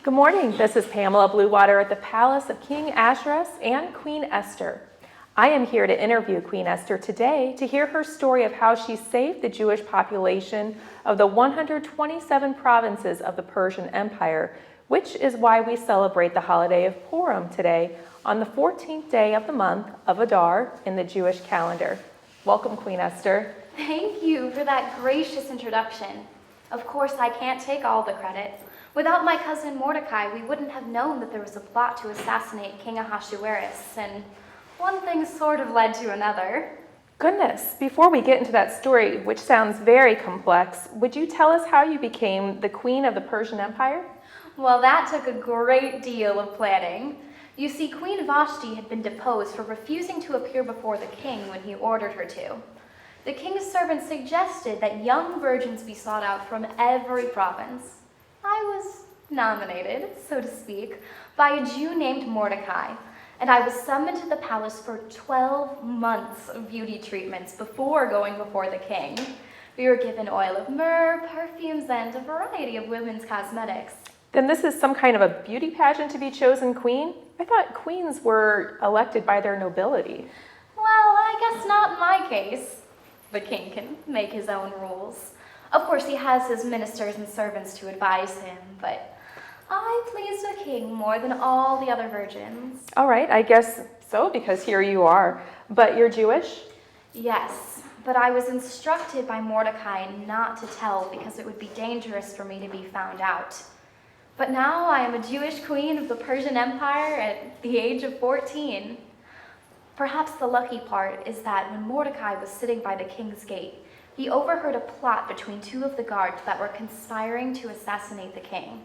Good morning. This is Pamela Bluewater at the Palace of King Ahasuerus and Queen Esther. I am here to interview Queen Esther today to hear her story of how she saved the Jewish population of the 127 provinces of the Persian Empire, which is why we celebrate the holiday of Purim today on the 14th day of the month of Adar in the Jewish calendar. Welcome, Queen Esther. Thank you for that gracious introduction. Of course, I can't take all the credit. Without my cousin Mordecai, we wouldn't have known that there was a plot to assassinate King Ahasuerus, and one thing sort of led to another. Goodness, before we get into that story, which sounds very complex, would you tell us how you became the queen of the Persian Empire? Well, that took a great deal of planning. You see, Queen Vashti had been deposed for refusing to appear before the king when he ordered her to. The king's servants suggested that young virgins be sought out from every province. I was nominated, so to speak, by a Jew named Mordecai, and I was summoned to the palace for 12 months of beauty treatments before going before the king. We were given oil of myrrh, perfumes, and a variety of women's cosmetics. Then this is some kind of a beauty pageant to be chosen queen? I thought queens were elected by their nobility. Well, I guess not in my case. The king can make his own rules. Of course, he has his ministers and servants to advise him, but I please the king more than all the other virgins. All right, I guess so, because here you are. But you're Jewish? Yes, but I was instructed by Mordecai not to tell because it would be dangerous for me to be found out. But now I am a Jewish queen of the Persian Empire at the age of 14. Perhaps the lucky part is that when Mordecai was sitting by the king's gate, he overheard a plot between two of the guards that were conspiring to assassinate the king.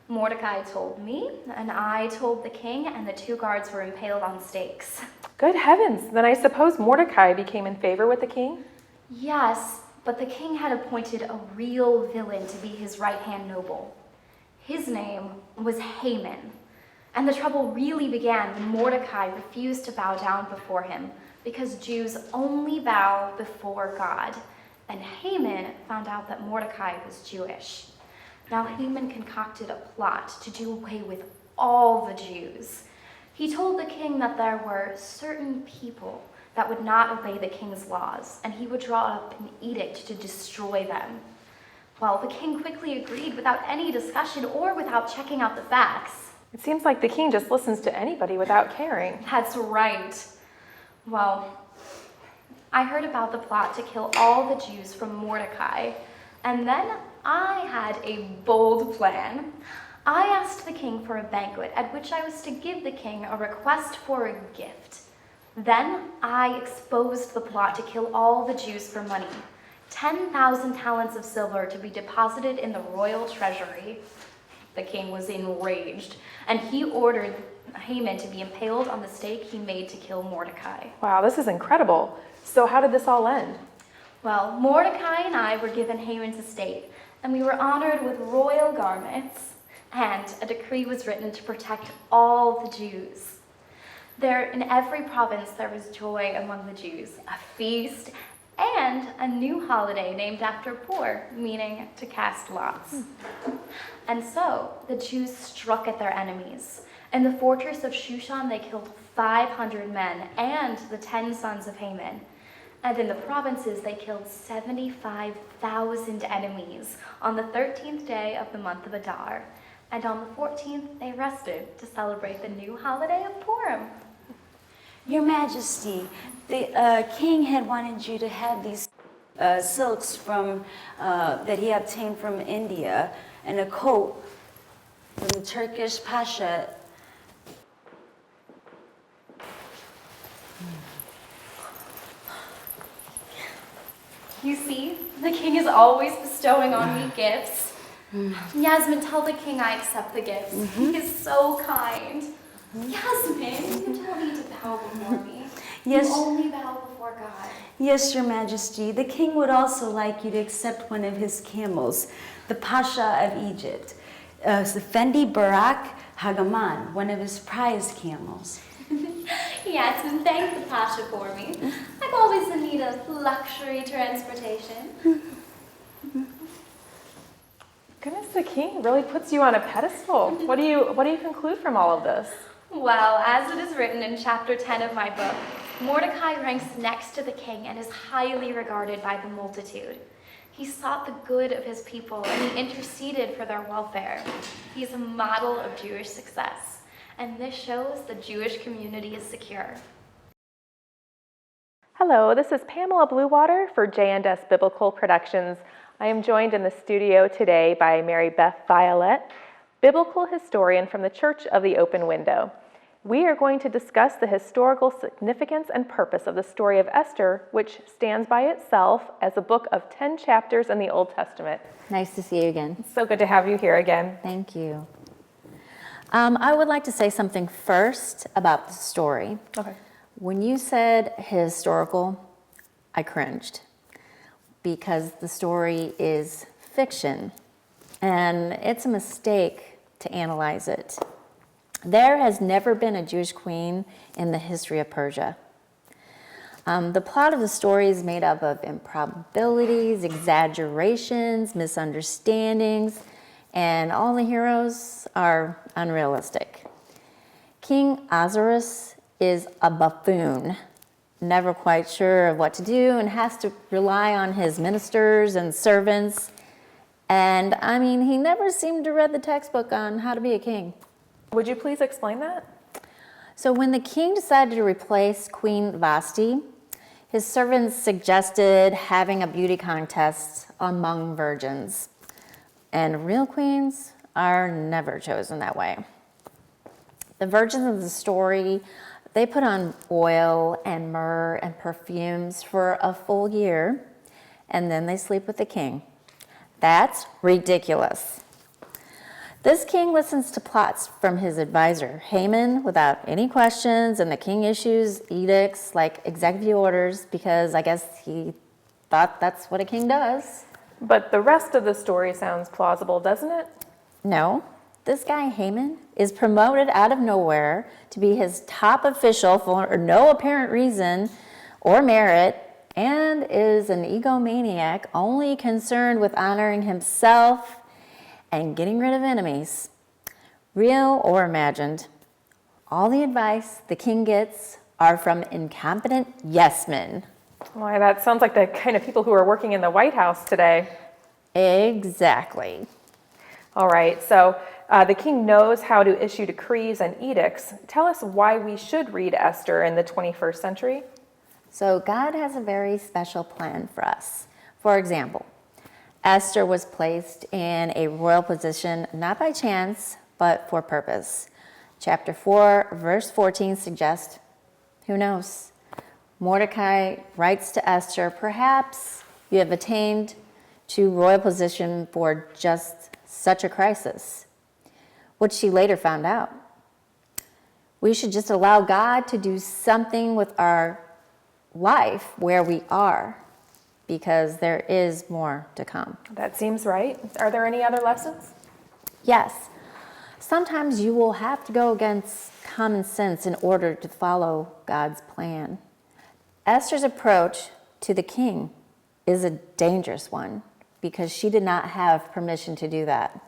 Mordecai told me, and I told the king, and the two guards were impaled on stakes. Good heavens, then I suppose Mordecai became in favor with the king? Yes, but the king had appointed a real villain to be his right-hand noble. His name was Haman, and the trouble really began when Mordecai refused to bow down before him, because Jews only bow before God, and Haman found out that Mordecai was Jewish. Now Haman concocted a plot to do away with all the Jews. He told the king that there were certain people that would not obey the king's laws, and he would draw up an edict to destroy them. Well, the king quickly agreed without any discussion or without checking out the facts. It seems like the king just listens to anybody without caring. That's right. Well, I heard about the plot to kill all the Jews from Mordecai, and then I had a bold plan. I asked the king for a banquet at which I was to give the king a request for a gift. Then I exposed the plot to kill all the Jews for money, 10,000 talents of silver to be deposited in the royal treasury. The king was enraged, and he ordered Haman to be impaled on the stake he made to kill Mordecai. Wow, this is incredible. So how did this all end? Well, Mordecai and I were given Haman's estate, and we were honored with royal garments, and a decree was written to protect all the Jews. There, in every province, there was joy among the Jews, a feast, and a new holiday named after Pur, meaning to cast lots. And so the Jews struck at their enemies. In the fortress of Shushan, they killed 500 men and the 10 sons of Haman. And in the provinces, they killed 75,000 enemies on the 13th day of the month of Adar. And on the 14th, they rested to celebrate the new holiday of Purim. Your Majesty, the king had wanted you to have these silks from that he obtained from India and a coat from the Turkish Pasha. You see, the king is always bestowing on me gifts. Yasmin, tell the king I accept the gifts. He is so kind. Yasmin, you don't need to bow before me. Yes. You only bow before God. Yes, Your Majesty. The king would also like you to accept one of his camels, the Pasha of Egypt, the Fendi Barak Hagaman, one of his prized camels. Yasmin, thank the Pasha for me. I'm always in need of luxury transportation. Goodness, the king really puts you on a pedestal. What do you conclude from all of this? Well, as it is written in chapter 10 of my book, Mordecai ranks next to the king and is highly regarded by the multitude. He sought the good of his people and he interceded for their welfare. He's a model of Jewish success, and this shows the Jewish community is secure. Hello, this is Pamela Bluewater for J&S Biblical Productions. I am joined in the studio today by Mary Beth Violet, biblical historian from the Church of the Open Window. We are going to discuss the historical significance and purpose of the story of Esther, which stands by itself as a book of 10 chapters in the Old Testament. Nice to see you again. It's so good to have you here again. Thank you. I would like to say something first about the story. Okay. When you said historical, I cringed because the story is fiction and it's a mistake to analyze it. There has never been a Jewish queen in the history of Persia. The plot of the story is made up of improbabilities, exaggerations, misunderstandings, and all the heroes are unrealistic. King Ahasuerus is a buffoon, never quite sure of what to do and has to rely on his ministers and servants. And I mean, he never seemed to read the textbook on how to be a king. Would you please explain that? So when the king decided to replace Queen Vashti, his servants suggested having a beauty contest among virgins. And real queens are never chosen that way. The virgins of the story, they put on oil and myrrh and perfumes for a full year, and then they sleep with the king. That's ridiculous. This king listens to plots from his advisor, Haman, without any questions, and the king issues edicts like executive orders because I guess he thought that's what a king does. But the rest of the story sounds plausible, doesn't it? No, this guy Haman is promoted out of nowhere to be his top official for no apparent reason or merit, and is an egomaniac only concerned with honoring himself and getting rid of enemies, real or imagined. All the advice the king gets are from incompetent yes-men. Why, that sounds like the kind of people who are working in the White House today. Exactly. All right, so the king knows how to issue decrees and edicts. Tell us why we should read Esther in the 21st century. So God has a very special plan for us. For example, Esther was placed in a royal position not by chance, but for purpose. Chapter 4, verse 14 suggests, who knows? Mordecai writes to Esther, perhaps you have attained to royal position for just such a crisis, which she later found out. We should just allow God to do something with our life where we are, because there is more to come. That seems right. Are there any other lessons? Yes, sometimes you will have to go against common sense in order to follow God's plan. Esther's approach to the king is a dangerous one because she did not have permission to do that.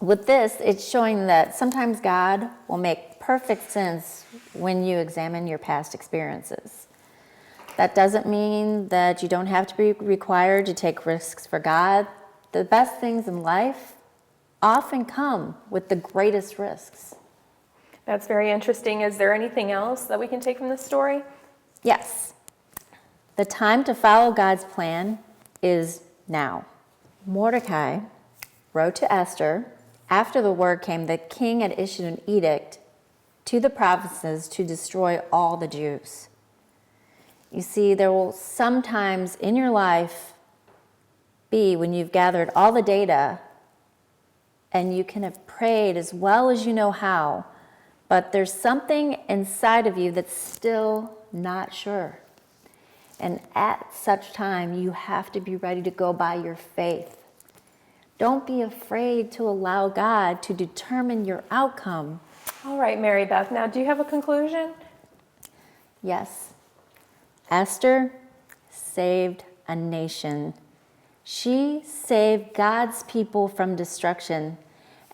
With this, it's showing that sometimes God will make perfect sense when you examine your past experiences. That doesn't mean that you don't have to be required to take risks for God. The best things in life often come with the greatest risks. That's very interesting. Is there anything else that we can take from this story? Yes. The time to follow God's plan is now. Mordecai wrote to Esther after the word came that the king had issued an edict to the provinces to destroy all the Jews. You see, there will sometimes in your life be when you've gathered all the data and you can have prayed as well as you know how, but there's something inside of you that's still not sure. And at such time, you have to be ready to go by your faith. Don't be afraid to allow God to determine your outcome. All right, Mary Beth. Now, do you have a conclusion? Yes. Esther saved a nation. She saved God's people from destruction,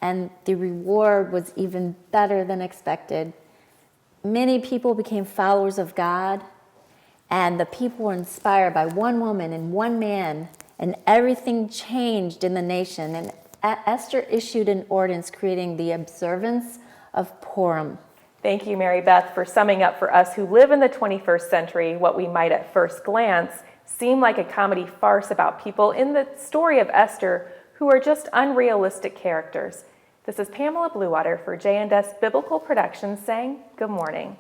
and the reward was even better than expected. Many people became followers of God, and the people were inspired by one woman and one man, and everything changed in the nation. And Esther issued an ordinance creating the observance of Purim. Thank you, Mary Beth, for summing up for us who live in the 21st century what we might at first glance seem like a comedy farce about people in the story of Esther who are just unrealistic characters. This is Pamela Bluewater for J&S Biblical Productions saying good morning.